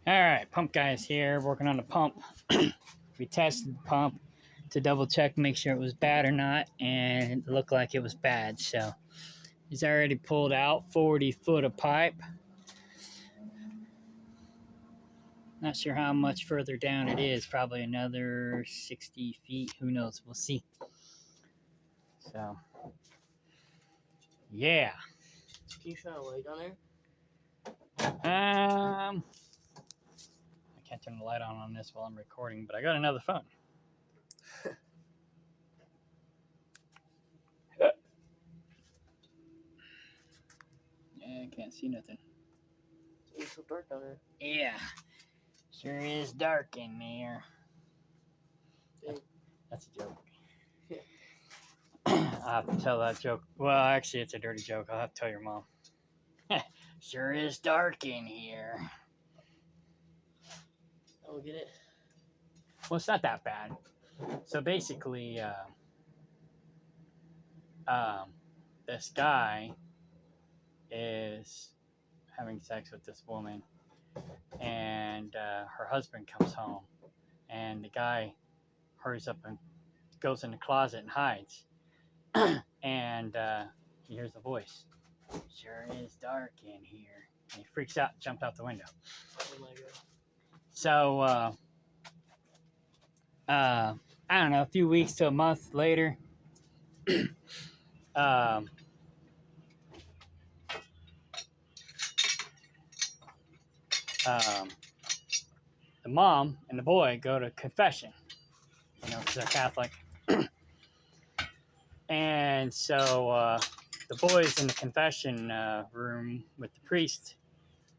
Alright, pump guys here, working on the pump. We tested the pump to double check, make sure it was bad or not, and it looked like it was bad. So he's already pulled out 40 foot of pipe. Not sure how much further down it is, probably another 60 feet, who knows, we'll see. So, yeah. Can you shine a light on there? I can't turn the light on this while I'm recording, but I got another phone. Yeah, I can't see nothing. It's so dark down there. Yeah, sure is dark in there. That's a joke. I'll have to tell that joke. Well, actually, it's a dirty joke. I'll have to tell your mom. Sure is dark in here. I don't get it. Well, it's not that bad. So basically, this guy is having sex with this woman, and her husband comes home, and the guy hurries up and goes in the closet and hides. And he hears a voice. Sure is dark in here. And he freaks out and jumps out the window. Oh my god. So, I don't know, a few weeks to a month later, the mom and the boy go to confession, you know, because they're Catholic. And so the boy's in the confession room with the priest.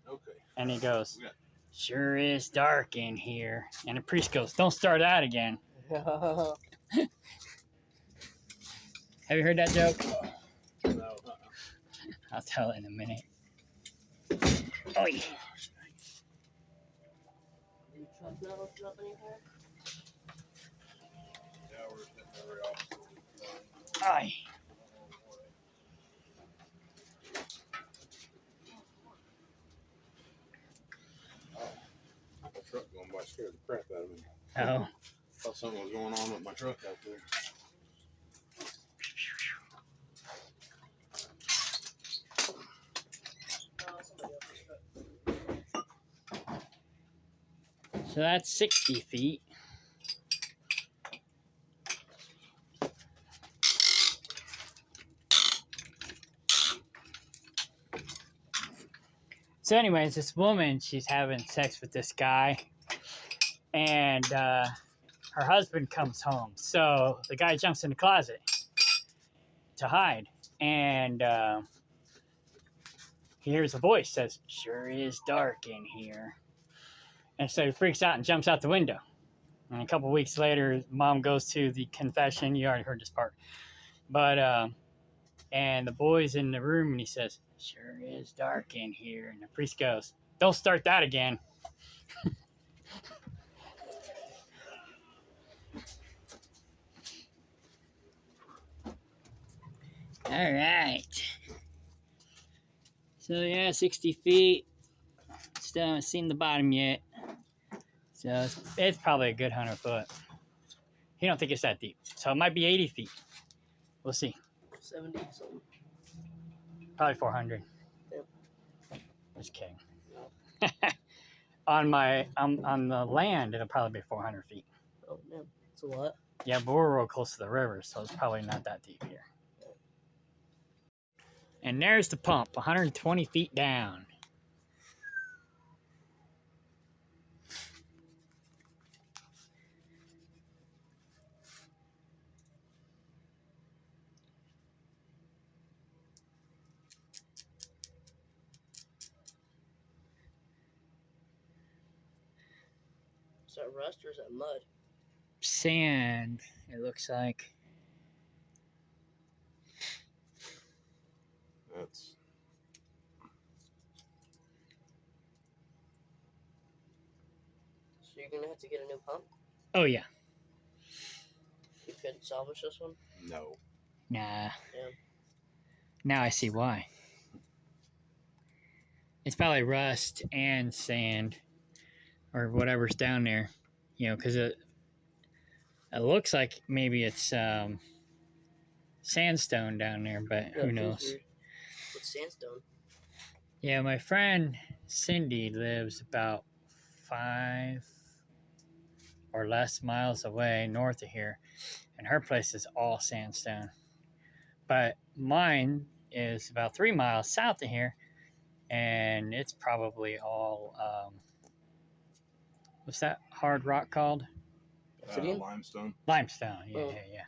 Okay. And he goes, sure is dark in here. And the priest goes, don't start that again. Have you heard that joke? No. I'll tell it in a minute. Oh, yeah. Your truck not open up anymore? Yeah, we're sitting every office. Aye. My truck going by scared the crap out of me. Oh. Thought something was going on with my truck out there. So that's 60 feet. So anyways, this woman, she's having sex with this guy, and her husband comes home. So the guy jumps in the closet to hide, and he hears a voice, says, sure is dark in here. And so he freaks out and jumps out the window. And a couple weeks later, mom goes to the confession. You already heard this part. But, and the boy's in the room, and he says, sure is dark in here. And the priest goes, don't start that again. All right. So, yeah, 60 feet. Still haven't seen the bottom yet. So, it's probably a good 100 foot. He don't think it's that deep. So, it might be 80 feet. We'll see. 70 something. Probably 400. Yep. Just kidding. on the land, it'll probably be 400 feet. Oh, man. That's a lot. Yeah, but we're real close to the river, so it's probably not that deep here. And there's the pump, 120 feet down. Is that rust or is that mud? Sand, it looks like. That's you're gonna have to get a new pump? Oh yeah. You couldn't salvage this one? No. Nah. Yeah. Now I see why. It's probably rust and sand or whatever's down there. You know, because it looks like maybe it's sandstone down there, but Yeah, who it feels knows? weird. With sandstone. Yeah, my friend Cindy lives about 5 or less miles away north of here, and her place is all sandstone. But mine is about 3 miles south of here, and it's probably all what's that hard rock called? Obsidian? Limestone. Limestone. Yeah, Oh. yeah.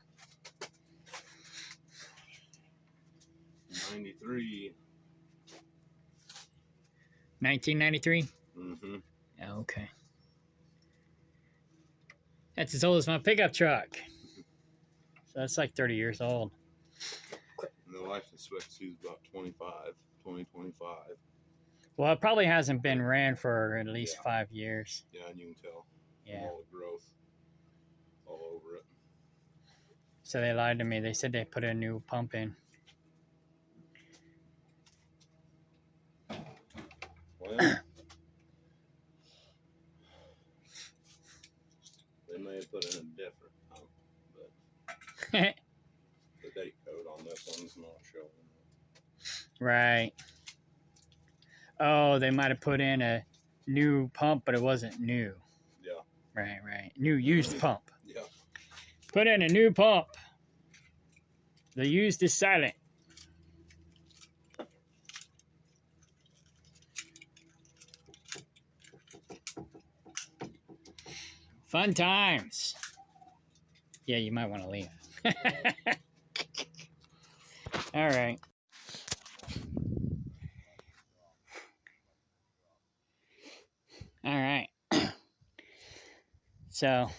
93. 1993. Mm-hmm. Oh, okay. That's as old as my pickup truck. So that's like 30 years old. And the life expectancy is about 2025. Well, it probably hasn't been ran for at least Yeah. 5 years. Yeah, and you can tell from Yeah. all the growth all over it. So they lied to me. They said they put a new pump in. Well, they may have put in a different pump, but the date code on this one's not showing. Right. Oh, they might have put in a new pump, but it wasn't new. Yeah. Right, right. New used pump. Yeah. Put in a new pump. The used is silent. Fun times. Yeah, you might want to leave. All right. All right. So,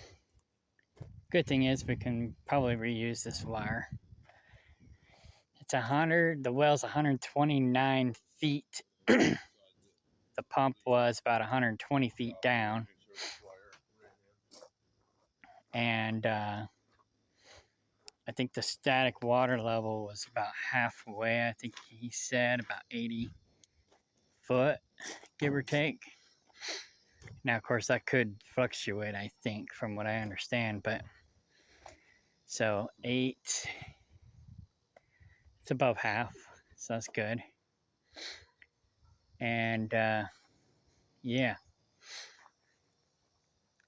good thing is we can probably reuse this wire. It's 100, the well's 129 feet. The pump was about 120 feet down. And I think the static water level was about halfway. I think he said about 80 foot, give or take. Now, of course, that could fluctuate, I think, from what I understand. But so 8, it's above half. So that's good. And yeah.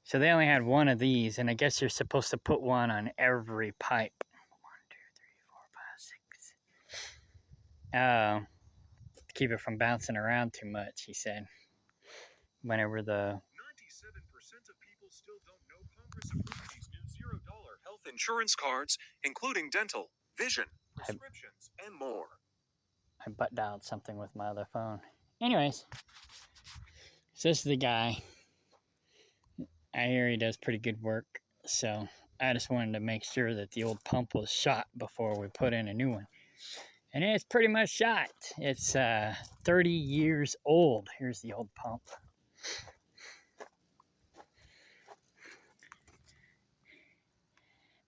So they only had one of these, and I guess you're supposed to put one on every pipe. 1, 2, 3, 4, 5, 6. Keep it from bouncing around too much, he said. Whenever the 97% of people still don't know Congress approved these new $0 health insurance cards, including dental, vision, prescriptions, and more. I butt dialed something with my other phone. Anyways, so this is the guy. I hear he does pretty good work, so I just wanted to make sure that the old pump was shot before we put in a new one. And it's pretty much shot. It's 30 years old. Here's the old pump.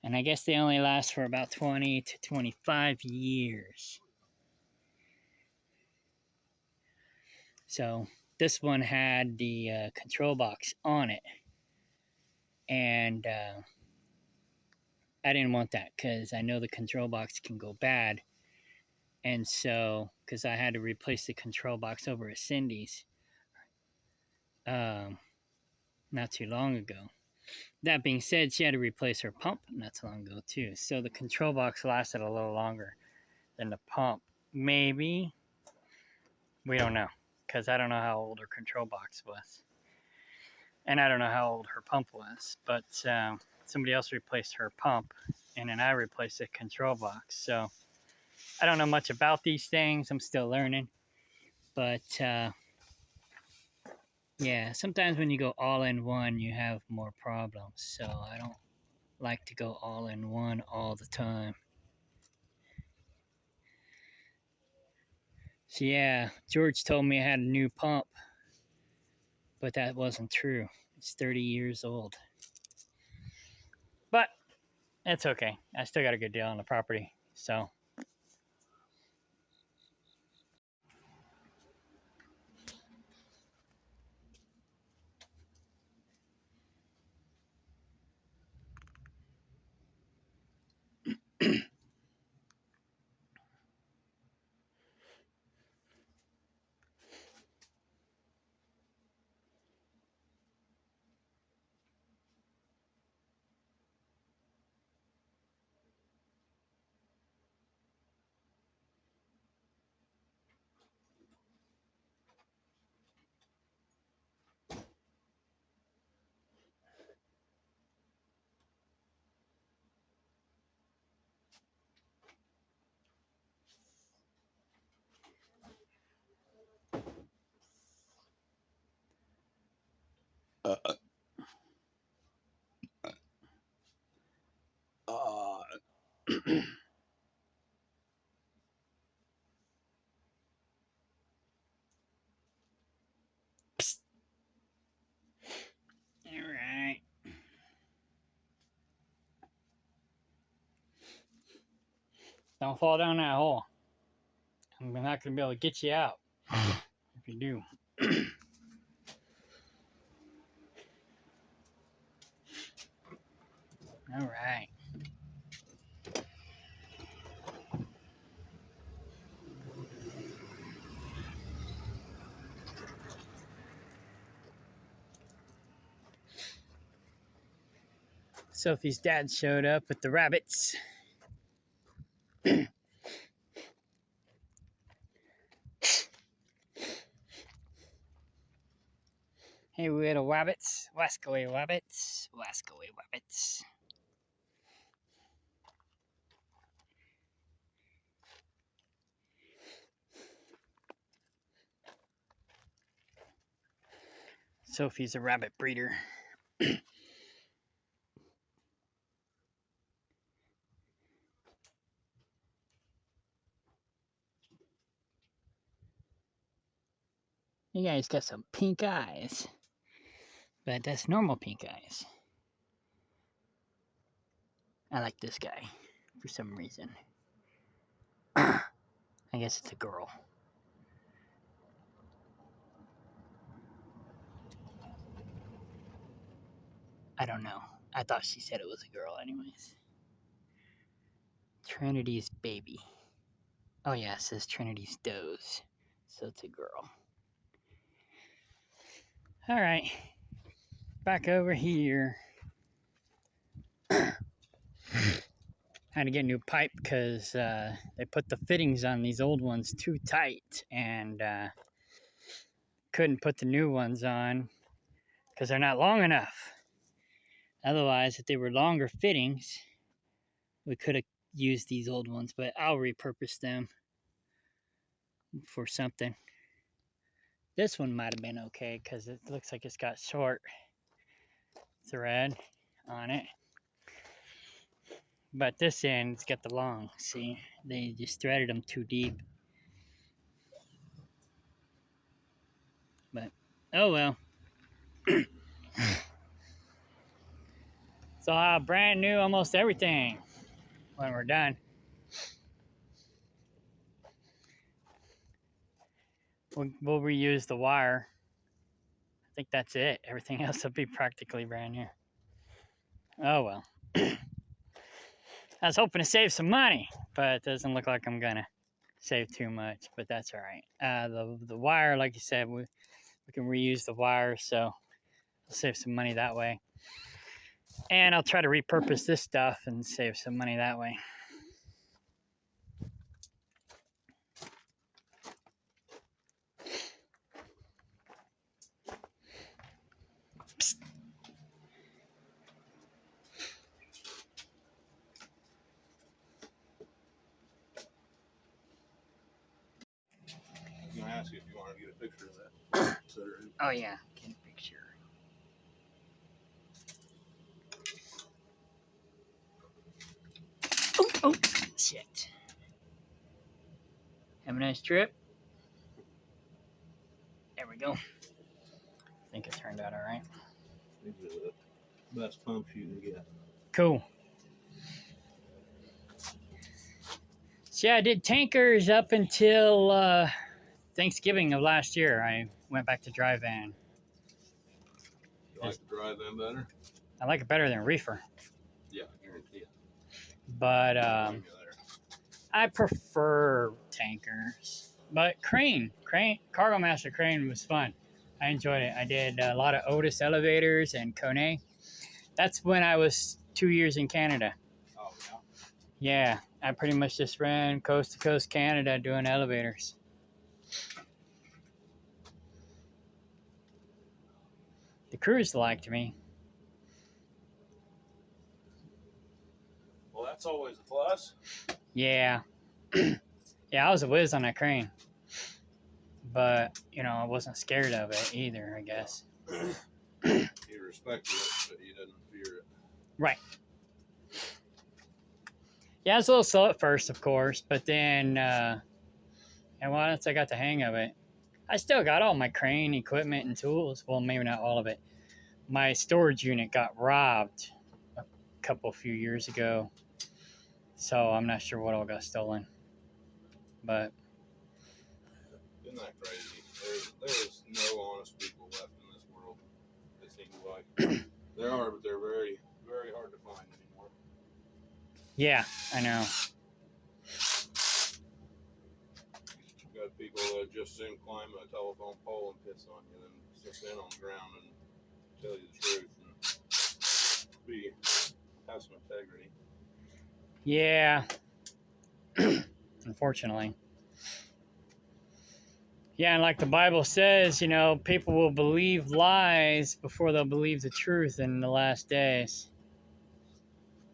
And I guess they only last for about 20 to 25 years. So this one had the control box on it. And I didn't want that because I know the control box can go bad. And so, because I had to replace the control box over at Cindy's not too long ago. That being said, she had to replace her pump not too long ago too. So the control box lasted a little longer than the pump. Maybe. We don't know. Because I don't know how old her control box was. And I don't know how old her pump was. But somebody else replaced her pump. And then I replaced the control box. So I don't know much about these things. I'm still learning. But yeah, sometimes when you go all in one, you have more problems. So I don't like to go all in one all the time. So yeah, George told me I had a new pump, but that wasn't true. It's 30 years old. But it's okay. I still got a good deal on the property. So all right. Don't fall down that hole. I'm not going to be able to get you out if you do. All right. Sophie's dad showed up with the rabbits. Hey, little wabbits. Wask away, wabbits. Wask away, wabbits. Sophie's a rabbit breeder. You guys got some pink eyes. But that's normal pink eyes. I like this guy for some reason. I guess it's a girl. I don't know. I thought she said it was a girl anyways. Trinity's baby. Oh yeah, it says Trinity's does. So it's a girl. Alright. Back over here. Had to get a new pipe because they put the fittings on these old ones too tight and couldn't put the new ones on because they're not long enough. Otherwise, if they were longer fittings, we could have used these old ones, but I'll repurpose them for something. This one might have been okay because it looks like it's got short thread on it. But this end's got the long, see? They just threaded them too deep. But, oh well. So I'll have brand new almost everything when we're done. We'll reuse the wire. I think that's it. Everything else will be practically brand new. Oh well. I was hoping to save some money, but it doesn't look like I'm gonna save too much, but that's all right. The wire, like you said, we can reuse the wire, so I'll save some money that way. And I'll try to repurpose this stuff and save some money that way. Psst. I was gonna ask you if you want to get a picture of that. Oh yeah, get a picture. Oh, shit. Have a nice trip. There we go. I think it turned out all right. These are the best pumps you can get. Cool. So yeah, I did tankers up until Thanksgiving of last year. I went back to dry van. You like to drive them better? I like it better than reefer, Yeah, I guarantee it. but Blame you there. I prefer tankers. But Cargo Master Crane was fun. I enjoyed it. I did a lot of Otis elevators and Kone. That's when I was 2 years in Canada. Oh, yeah? Yeah, I pretty much just ran coast to coast Canada doing elevators. The crews liked me. Well, that's always a plus. Yeah. Yeah, I was a whiz on that crane. But, I wasn't scared of it either, I guess. You respected it, but you didn't fear it. Right. Yeah, I was a little slow at first, of course, but then, and once I got the hang of it, I still got all my crane equipment and tools. Well, maybe not all of it. My storage unit got robbed a few years ago, so I'm not sure what all got stolen. But Isn't that crazy? There's no honest people left in this world. It seems like there are, but they're very, very hard to find anymore. yeah, I know. You got people that just soon climb a telephone pole and piss on you, and just stand on the ground and tell you the truth and have some integrity. Yeah, unfortunately. Yeah, and like the Bible says, people will believe lies before they'll believe the truth in the last days.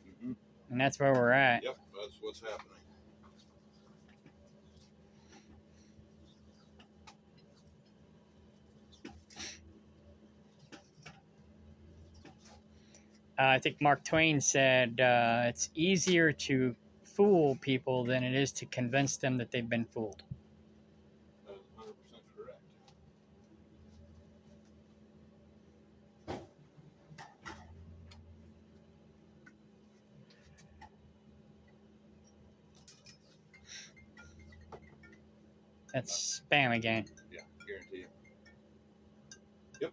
Mm-hmm. And that's where we're at. Yep, that's what's happening. I think Mark Twain said it's easier to fool people than it is to convince them that they've been fooled. That is 100% correct. That's spam again. Yeah, guarantee it. Yep.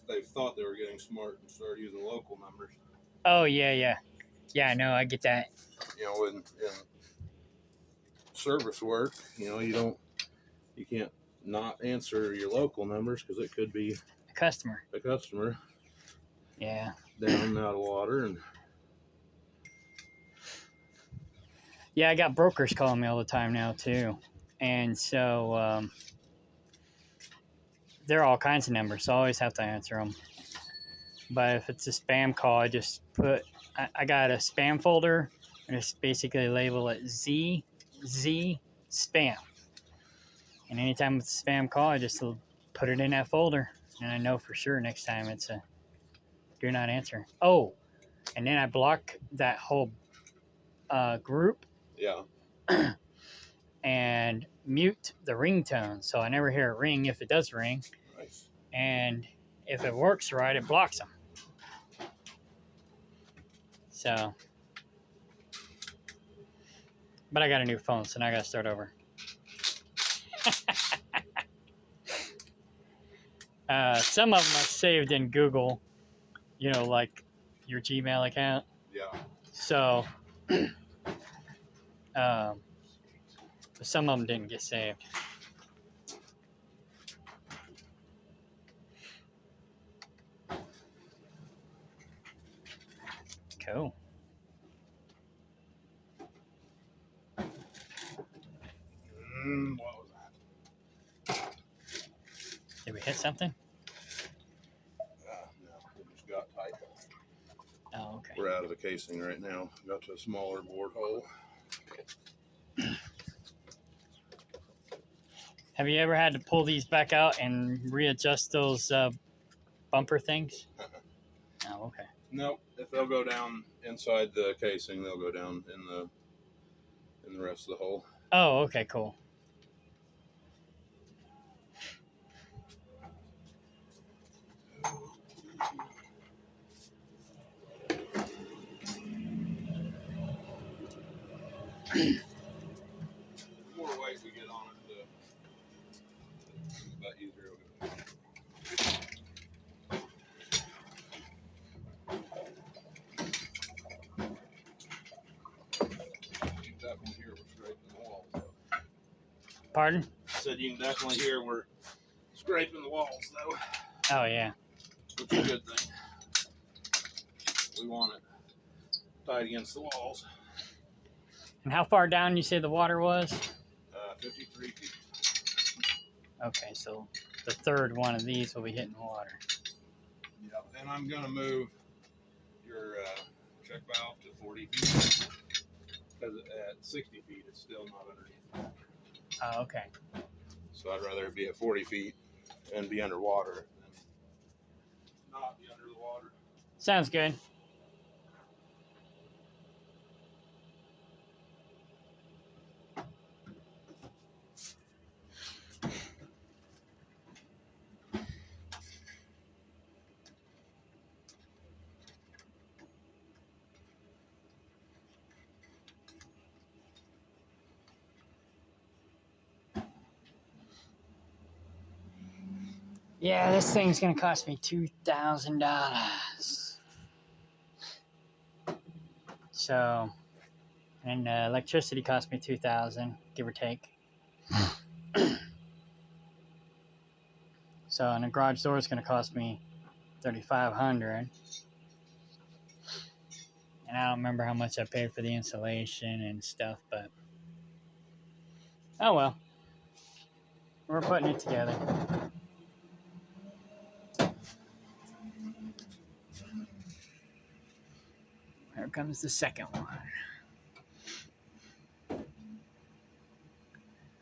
They've thought they were getting smart and started using local numbers. Oh, yeah. Yeah, I know. I get that. In service work, you can't not answer your local numbers because it could be A customer. a customer Yeah. down and out of water. And Yeah, I got brokers calling me all the time now, too. And so there are all kinds of numbers, so I always have to answer them. But if it's a spam call, I just I got a spam folder and just basically label it Z spam. And anytime it's a spam call, I just put it in that folder. And I know for sure next time it's a do not answer. Oh, and then I block that whole group yeah, and mute the ringtone. So I never hear it ring if it does ring. nice. And if it works right, it blocks them. So, but I got a new phone, so now I got to start over. Some of them are saved in Google, like your Gmail account. Yeah. So, some of them didn't get saved. Cool. What was that? Did we hit something? No, it just got tight. Oh, okay. We're out of the casing right now. Got to a smaller board hole. Have you ever had to pull these back out and readjust those bumper things? Oh, okay. Nope. If they'll go down inside the casing, they'll go down in the rest of the hole. Oh, okay, cool. The more weight we get on it, the easier it'll go. You can definitely hear we're scraping the walls. Pardon? I said you can definitely hear we're scraping the walls, though. Oh, yeah. Which is a good thing. We want it tight against the walls. And how far down you say the water was? 53 feet. Okay, so the third one of these will be hitting the water. Yep. And I'm going to move your check valve to 40 feet. Because at 60 feet, it's still not underneath. Oh, okay. So I'd rather it be at 40 feet and be underwater than not be under the water. Sounds good. Yeah, this thing's gonna cost me $2,000. So, and electricity cost me $2,000, give or take. So, and a garage door is gonna cost me $3,500. And I don't remember how much I paid for the insulation and stuff, but oh well. We're putting it together. Here comes the second one.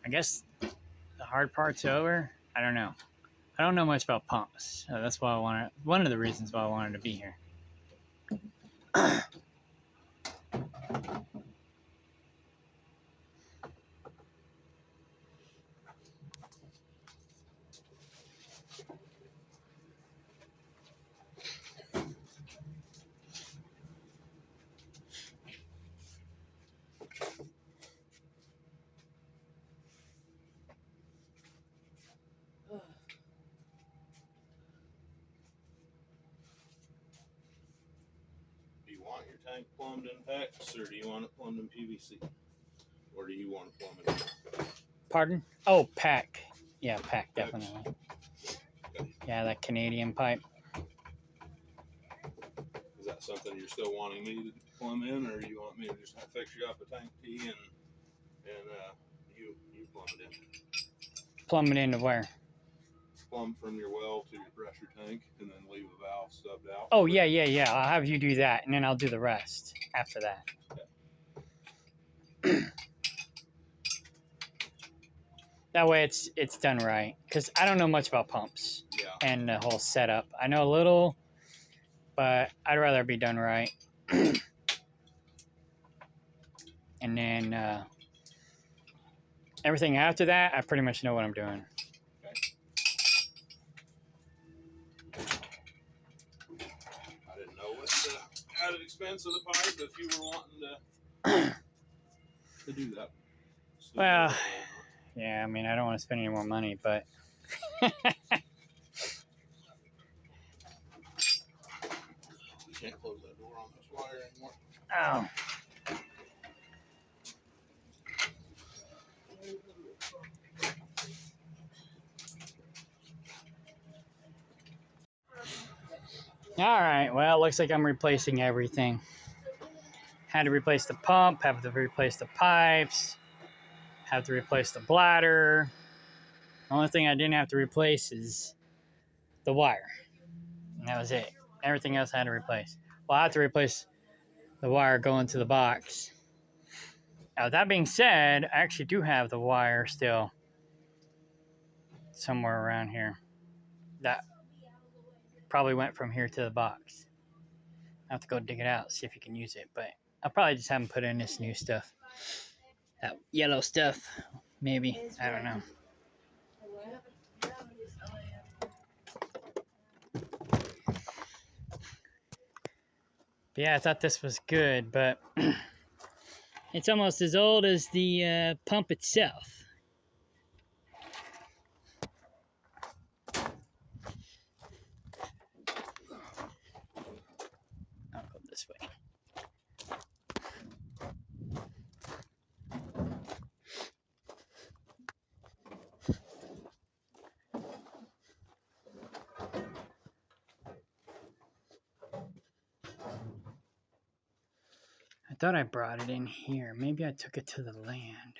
I guess the hard part's over. I don't know. I don't know much about pumps. So that's why I wanted. One of the reasons why I wanted to be here. Do you want your tank plumbed in PEX or do you want it plumbed in PVC? Or do you want it plumbed in? Pardon? Oh, pack. Yeah, pack, PEX. definitely. Yeah, that Canadian pipe. Is that something you're still wanting me to plumb in, or you want me to just fix you up a tank T and you plumb it in? Plumb it into where? Plumb from your well to your pressure tank, and then leave a valve stubbed out. Oh, yeah. I'll have you do that, and then I'll do the rest after that. Okay. That way it's done right. Because I don't know much about pumps and the whole setup. I know a little, but I'd rather be done right. And then everything after that, I pretty much know what I'm doing. I didn't know what the added expense of the pipe if you were wanting to do that. Well, yeah, I mean, I don't want to spend any more money, but You can't close that door on this wire anymore. oh. All right, well, it looks like I'm replacing everything. Had to replace the pump, have to replace the pipes, have to replace the bladder. The only thing I didn't have to replace is the wire. And that was it. Everything else I had to replace. Well, I had to replace the wire going to the box. Now, that being said, I actually do have the wire still somewhere around here. That probably went from here to the box. I have to go dig it out, see if you can use it. But I'll probably just have them put in this new stuff. That yellow stuff, maybe. I don't know. But yeah, I thought this was good, but It's almost as old as the pump itself. I'll go this way. I thought I brought it in here. Maybe I took it to the land.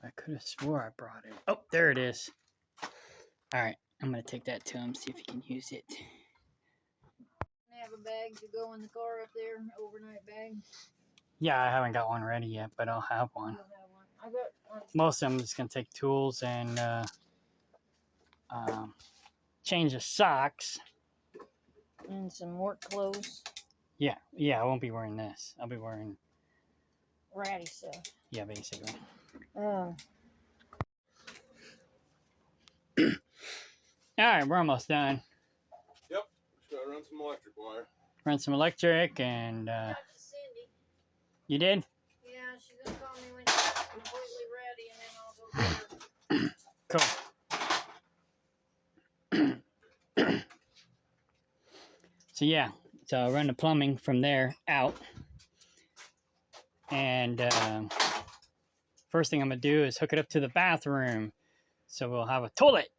I could have swore I brought it. Oh, there it is. All right, I'm gonna take that to him, see if he can use it. Have a bag to go in the car up there, overnight bag. Yeah, I haven't got one ready yet, but I'll have one. You'll have one. I got one. Most of them is gonna take tools and change of socks. And some work clothes. Yeah, I won't be wearing this. I'll be wearing Ratty stuff. yeah, basically. Oh. All right, we're almost done. Yep. Just gotta run some electric wire. Run some electric and Talked to Cindy. you did? Yeah, she's gonna call me when she's completely ready, and then I'll go get her. Cool. So yeah, so I'll run the plumbing from there out. And first thing I'm gonna do is hook it up to the bathroom. So we'll have a toilet.